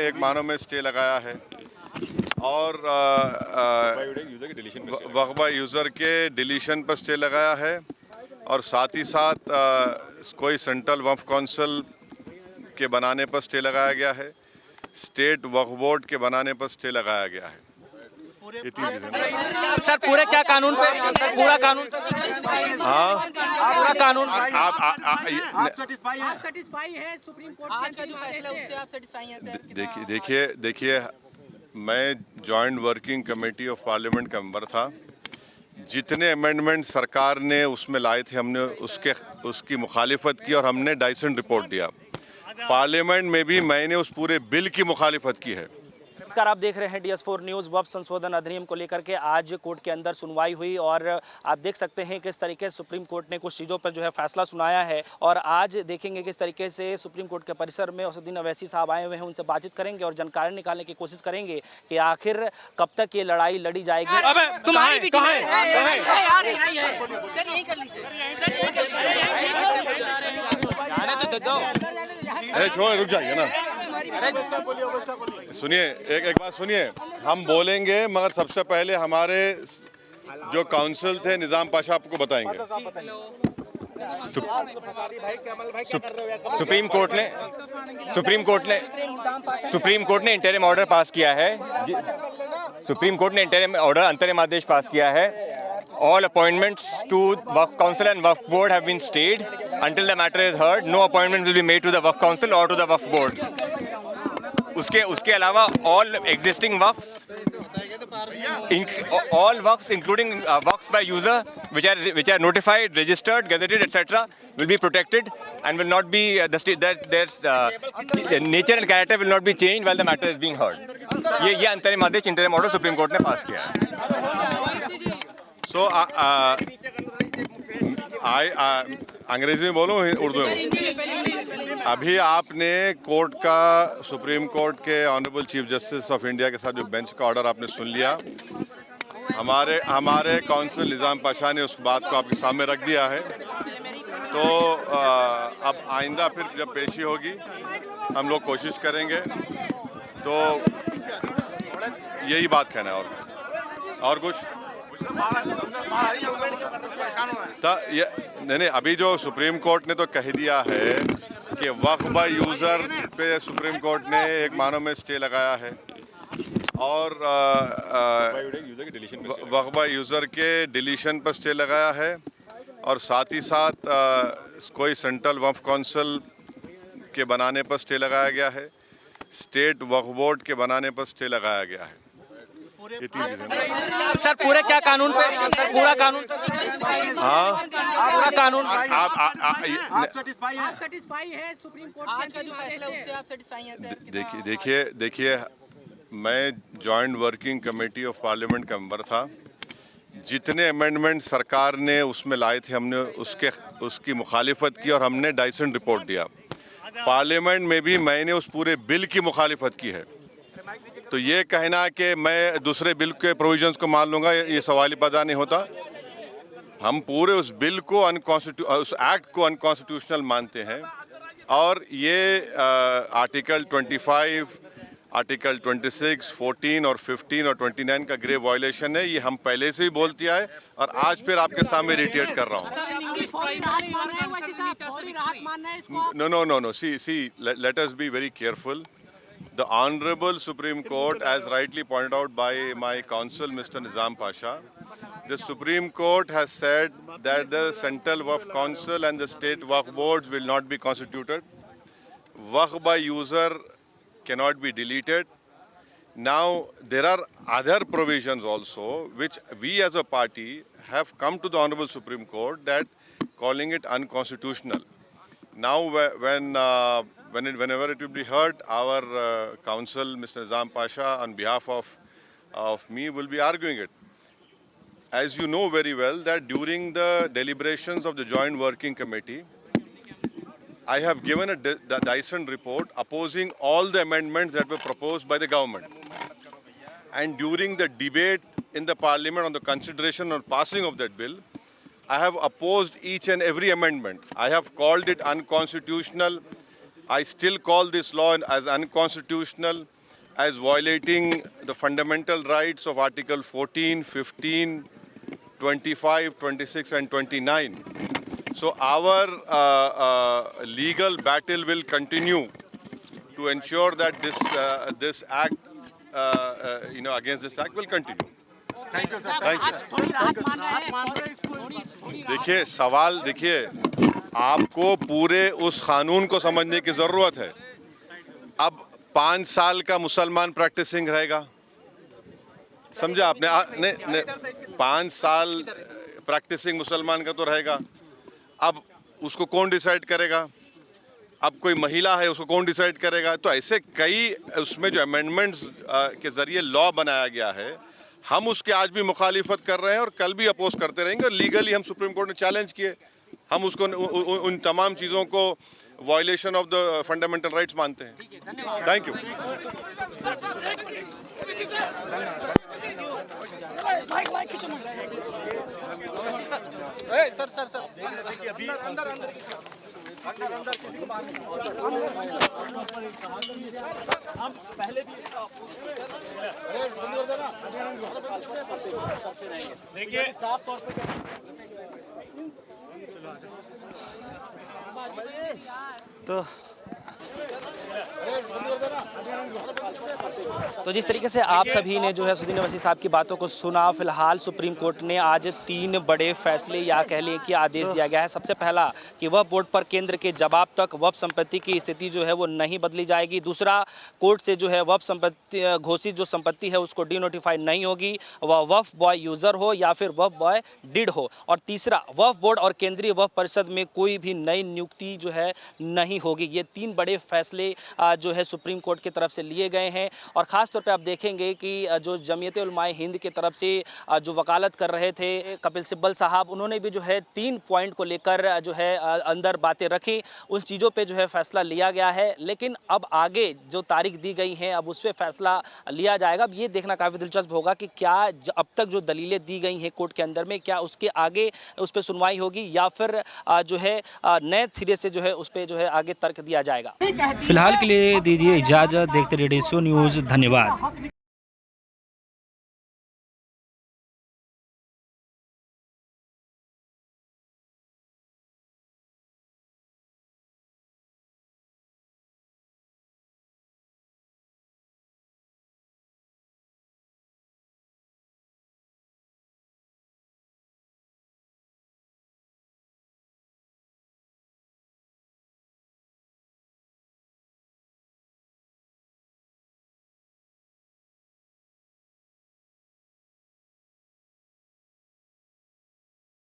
1 माह में स्टे लगाया है और वक्फा यूज़र के डिलीशन पर स्टे लगाया है और साथ ही साथ कोई सेंट्रल वक्फ काउंसिल के बनाने पर स्टे लगाया गया है, स्टेट वक्फ बोर्ड के बनाने पर स्टे लगाया गया है। ये 3 चीजें। सर पूरे क्या कानून पे पूरा कानून हाँ पूरा कानून आप सेटिस्फाई है सुप्रीम कोर्ट आज का जो फैसला है उससे आप सेटिस्फाई हैं सर? देखिए मैं joint working committee of parliament का मेंबर था। जितने अमेंडमेंट सरकार ने उसमें लाए थे हमने उसकी मुखालिफत की और हमने डाइसेंट रिपोर्ट दिया। पार्लियामेंट में भी मैंने उस पूरे बिल की मुखालिफत की है। नमस्कार, आप देख रहे हैं DS4 न्यूज़। वक्फ संशोधन अधिनियम को लेकर के आज कोर्ट के अंदर सुनवाई हुई और आप देख सकते हैं किस तरीके से सुप्रीम कोर्ट ने कुछ चीज़ों पर जो है फैसला सुनाया है और आज देखेंगे किस तरीके से सुप्रीम कोर्ट के परिसर में असदुद्दीन अवैसी साहब आए हुए हैं, उनसे बातचीत करेंगे और जानकारी निकालने की कोशिश करेंगे कि आखिर कब तक ये लड़ाई लड़ी जाएगी। तुम्हारी भी सर यही कर लीजिए, सर यही कर लीजिए। छोड़ रुक जाइए ना, सुनिए एक बात सुनिए, हम बोलेंगे मगर सबसे पहले हमारे जो काउंसिल थे निज़ाम पाशा आपको बताएंगे। सुप्रीम कोर्ट ने इंटरिम ऑर्डर पास किया है। सुप्रीम कोर्ट ने इंटरिम ऑर्डर अंतरिम आदेश पास किया है। All appointments to Waqf Council and Waqf Board have been stayed until the matter is heard. No appointment will be made to the Waqf Council or to the Waqf Boards. उसके अलावा all existing waqfs, all waqfs including waqfs by user which are notified, registered, gazetted, etc. will be protected and will not be their nature and character will not be changed while the matter is being heard. ये अंतरिम आदेश interim order supreme court ने पास किया है। So अंग्रेजी में बोलूँ उर्दू में? अभी आपने कोर्ट का, सुप्रीम कोर्ट के honourable chief justice of India के साथ जो बेंच का ऑर्डर आपने सुन लिया, हमारे काउंसिल निज़ाम पाशा ने उस बात को आपके सामने रख दिया है। तो अब आइंदा फिर जब पेशी होगी हम लोग कोशिश करेंगे। तो यही बात कहना है और कुछ नहीं, अभी जो सुप्रीम कोर्ट ने तो कह दिया है कि वक्फ यूज़र पे सुप्रीम कोर्ट ने 1 माह में स्टे लगाया है और वक्फ यूज़र के डिलीशन पर स्टे लगाया है और साथ ही साथ कोई सेंट्रल वक्फ काउंसिल के बनाने पर स्टे लगाया गया है, स्टेट वक्फ बोर्ड के बनाने पर स्टे लगाया गया है। ये 3 चीजें। सर पूरे क्या कानून पे पूरा कानून हाँ पूरा कानून आप सेटिस्फाई है सुप्रीम कोर्ट आज का जो फैसला है उससे आप सेटिस्फाई हैं सर? देखिए मैं joint working committee of parliament का मेंबर था। जितने अमेंडमेंट सरकार ने उसमें लाए थे हमने उसकी मुखालिफत की और हमने डाइसेंट रिपोर्ट दिया। पार्लियामेंट में भी मैंने उस पूरे बिल की मुखालिफत की है। तो ये कहना कि मैं दूसरे बिल के प्रोविजंस को मान लूँगा, ये सवाल ही पैदा नहीं होता। हम पूरे उस बिल को उस एक्ट को अनकॉन्स्टिट्यूशनल मानते हैं और ये आर्टिकल 25, आर्टिकल 26, 14 और 15 और 29 का ग्रेव वायलेशन है। ये हम पहले से ही बोलते आए और आज फिर आपके सामने रिटेट कर रहा हूँ। No. See, let us be very careful. The Honorable Supreme Court, as rightly pointed out by my counsel, Mr. Nizam Pasha, the Supreme Court has said that the Central Waqf Council and the State Waqf Boards will not be constituted. Waqf by user cannot be deleted. Now, there are other provisions also which we as a party have come to the Honorable Supreme Court that calling it unconstitutional. Now, whenever it will be heard, our counsel, Mr. Nizam Pasha, on behalf of me, will be arguing it. As you know very well, that during the deliberations of the Joint Working Committee, I have given a Dyson report opposing all the amendments that were proposed by the government. And during the debate in the Parliament on the consideration or passing of that bill, I have opposed each and every amendment. I have called it unconstitutional. I still call this law as unconstitutional. as violating the fundamental rights of Article 14, 15, 25, 26 and 29. So our legal battle will continue to ensure that this act, against this act will continue. Thank you sir. थोड़ी राहत मान रहे हैं। देखिए सवाल देखिए, आपको पूरे उस कानून को समझने की जरूरत है। अब 5 साल का मुसलमान प्रैक्टिसिंग रहेगा, समझा आपने? नहीं, 5 साल प्रैक्टिसिंग मुसलमान का तो रहेगा। अब उसको कौन डिसाइड करेगा? अब कोई महिला है, उसको कौन डिसाइड करेगा? तो ऐसे कई उसमें जो अमेंडमेंट्स के जरिए लॉ बनाया गया है, हम उसके आज भी मुखालिफत कर रहे हैं और कल भी अपोज करते रहेंगे। और लीगली हम सुप्रीम कोर्ट में चैलेंज किए, हम उसको उन तमाम चीज़ों को violation of the fundamental rights मानते हैं। Thank you. तो जिस तरीके से आप सभी ने जो है असदुद्दीन अवैसी साहब की बातों को सुना, फिलहाल सुप्रीम कोर्ट ने आज 3 बड़े फैसले या कह लें कि आदेश दिया गया है। सबसे पहला कि वक्फ बोर्ड पर केंद्र के जवाब तक वक्फ संपत्ति की स्थिति जो है वो नहीं बदली जाएगी। दूसरा, कोर्ट से जो है वक्फ संपत्ति घोषित जो संपत्ति है उसको डीनोटिफाई नहीं होगी, वह वक्फ बॉय यूज़र हो या फिर वक्फ बॉय डिड हो। और तीसरा, वक्फ बोर्ड और केंद्रीय वक्फ परिषद में कोई भी नई नियुक्ति जो है नहीं होगी। ये 3 बड़े फैसले जो है सुप्रीम कोर्ट की तरफ से लिए गए हैं। और ख़ास तौर पे आप देखेंगे कि जो जमीयत उलमाए हिंद की तरफ से जो वकालत कर रहे थे कपिल सिब्बल साहब, उन्होंने भी जो है 3 पॉइंट को लेकर जो है अंदर बातें रखी। उन चीज़ों पे जो है फैसला लिया गया है, लेकिन अब आगे जो तारीख दी गई है अब उस पर फैसला लिया जाएगा। अब ये देखना काफ़ी दिलचस्प होगा कि क्या अब तक जो दलीलें दी गई हैं कोर्ट के अंदर में, क्या उसके आगे उस पर सुनवाई होगी या फिर जो है नए सिरे से जो है उस पर जो है आगे तर्क दिया जाएगा। फिलहाल के लिए दीजिए इजाज़त। देखते रहिए DSO न्यूज़। धन्यवाद।